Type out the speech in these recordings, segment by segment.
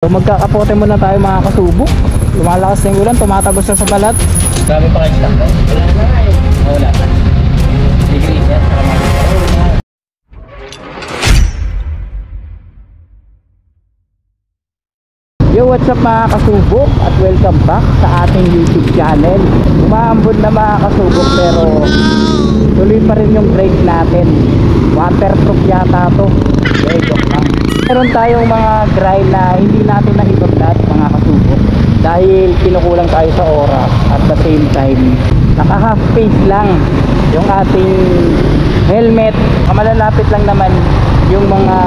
So magkakapote muna tayo mga kasubok. Lumalakas na yung ulan, tumatagos na sa balat. Grabe pa kayo stock, no? Wala na nga eh. Wala pa. Degree yan. Yo, what's up mga kasubok at welcome back sa ating YouTube channel. Umaambon na mga kasubok pero tuloy pa rin yung brake natin. Waterproof yata to. Joke lang. Meron tayong mga grind na hindi natin nahitudlat mga kasubok dahil kinukulang tayo sa oras. At the same time naka half face lang yung ating helmet. Malalapit lang naman yung mga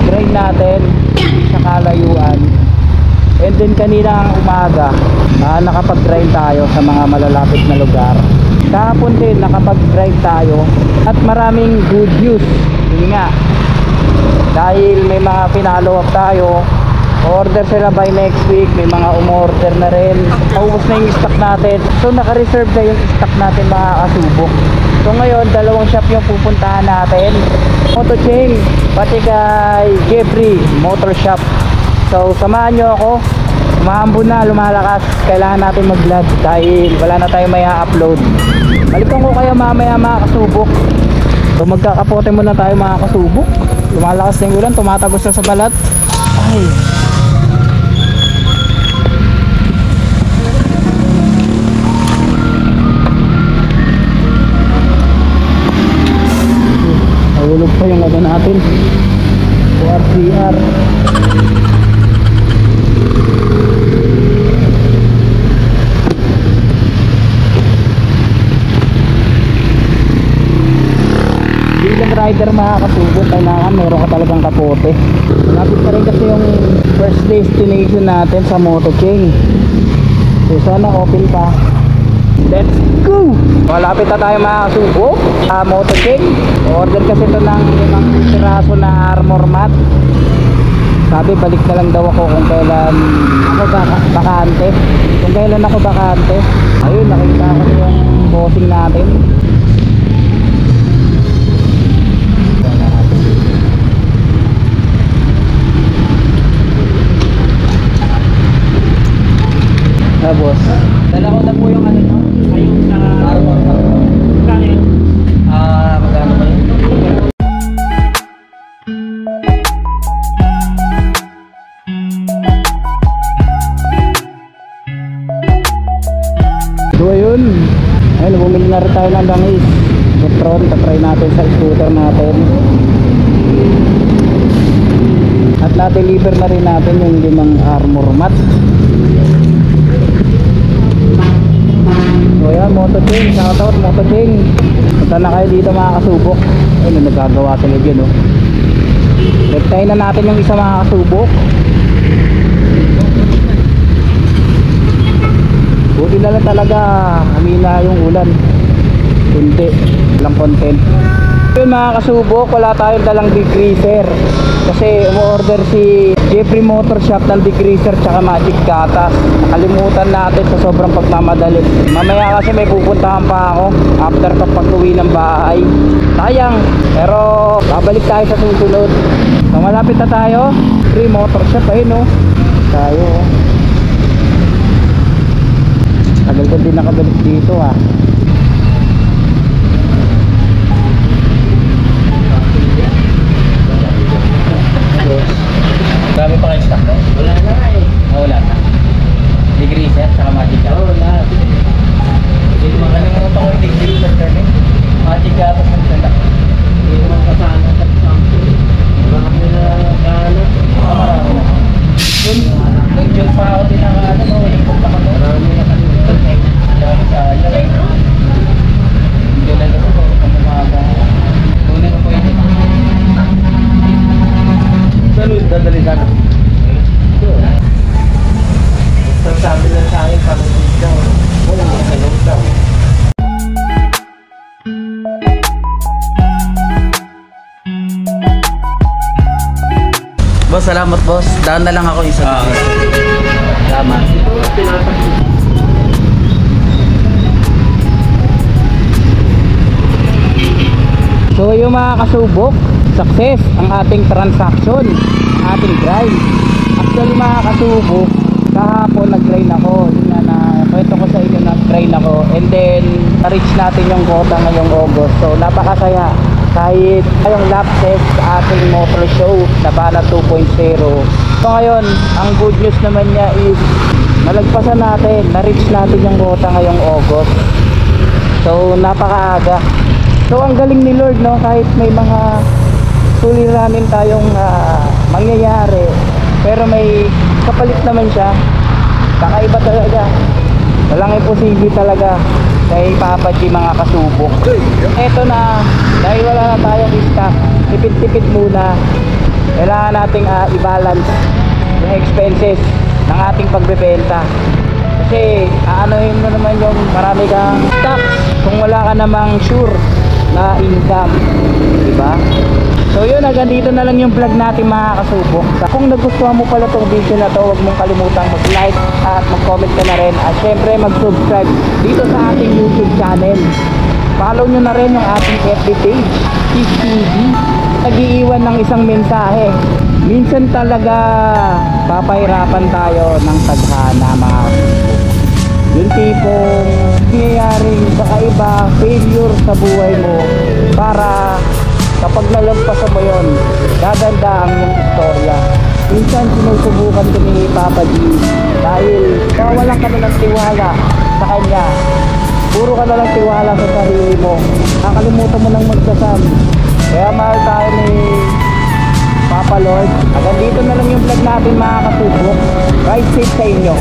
grind natin sa kalayuan. And then kanina ang umaga nakapag-grind tayo sa mga malalapit na lugar. Kahapon din nakapag-grind tayo at maraming good news. Yun nga, dahil may mga pinalo up tayo, order sila by next week. May mga umorder na rin. Maubos na yung stock natin. So naka-reserve na yung stock natin mga kasubok. So ngayon dalawang shop yung pupuntahan natin, Motochain pati kay Jeffrey Motor Shop. So samahan nyo ako. Umaambon na, lumalakas. Kailangan natin mag-vlog dahil wala na tayo may upload. Balikan ko kayo mamaya mga kasubok. So magkakapote muna tayo mga kasubok. Lumalakas na yung ulan, tumatagos na sa balat. Ay, nahulog pa yung ano natin, RCR. Rider mga kasubok, kailangan meron ka talagang kapote. Malapit pa rin kasi yung first destination natin sa Motochain. So sana open pa. Let's go! Malapit na tayo mga kasubok sa Motochain. Order kasi ito ng 5 piraso na armor mat. Sabi balik na lang daw ako kung kailan ako bakante. Kung kailan ako bakante. Ayun, nakita ko yung bossing natin. Boss, Dala ko na po yung ano nyo. Ayun sa armor. Magkano yun? Magkano ba yun? so ayun, bumili na rin tayo ng langis Metron, tatry natin sa scooter natin. At na-deliver na rin natin yung 5 armor mat. So yan, Motochain, shoutout Motochain. Punta na kayo dito mga kasubok. Ayun, nagagawa sila dyan, oh. Rektahin na natin yung isa mga kasubok. Buti na lang talaga humina yung ulan. Hindi, walang content. Yun mga kasubok, wala tayong dalang degreaser kasi umorder si Jeffrey Motor Shop ng degreaser tsaka magic gatas. Nakalimutan natin sa sobrang pagmamadali. Mamaya kasi may pupuntahan pa ako after kapag uwi ng bahay. Sayang, pero babalik tayo sa susunod. So malapit na tayo, Jeffrey Motor Shop. Ayun, oh, tayo, oh. Tagal ko din nakabalik dito, ah. Grabe pa kayo stock, no? Wala na nga eh. Wala na. Degree set, saka magic gas. Wala. Hindi naman kalimutan ko yung degree set kami. Magic gas at magsadak. Hindi naman kasana at something. Marami na kano. Marami na. Nag-jog pa ako din ang ano, huling punta ko. Marami na kalimutan eh. Dami tayo. Hindi na ito po, kamumaga. Tuloy ko po yun. Saan yung dadali sana? Sabi lang sa akin, panunod daw. Oo, panunod daw. Boss, salamat boss. Daan na lang ako isa. Salamat. So yung mga kasubok, success ang ating transaction, ating drive. Actually mga kasubok, kahapon nag-train ako. Yun na kwento ko sa inyo, nag-train ako. And then, na-reach natin yung quota ngayong August. So, napakasaya. Kahit yung lap test sa ating motor show na Bala 2.0. So ngayon, ang good news naman niya is nalagpasan natin, na-reach natin yung quota ngayong August. So napakaaga. So ang galing ni Lord, no, kahit may mga suliranin tayong mangyayari, pero may kapalit naman siya. Kakaiba talaga. Walang imposible talaga kay Papa G, mga kasubok. Eto na, dahil wala na tayong stock, tipid-tipid muna. Kailangan nating i-balance yung expenses ng ating pagbebenta. Kasi aanohin mo naman yung marami kang stocks kung wala ka namang sure na income, diba? So yun, hanggang dito na lang yung vlog natin, mga kasubok. Kung nagustuhan mo pala itong video na to, huwag mong kalimutang mag-like at mag-comment ka na rin. At syempre mag-subscribe dito sa ating YouTube channel. Follow nyo na rin yung ating FB page, Kiss TV. Nag-iiwan ng isang mensahe. Minsan talaga papahirapan tayo ng tadhana, mga kasubok. Yung tipong nangyayaring kakaiba, failure sa buhay mo, para kapag nalagpasan mo yun, gaganda ang yung istorya. Minsan sinusubukan ko ni Papa G dahil kawalan ka na ng tiwala sa kanya. Puro ka na lang tiwala sa sarili mo. Nakalimutan mo nang magdasal. Kaya mahal tayo ni Papa Lord. Hanggang dito na lang yung vlog natin, mga kasubok. Ride safe sa inyo.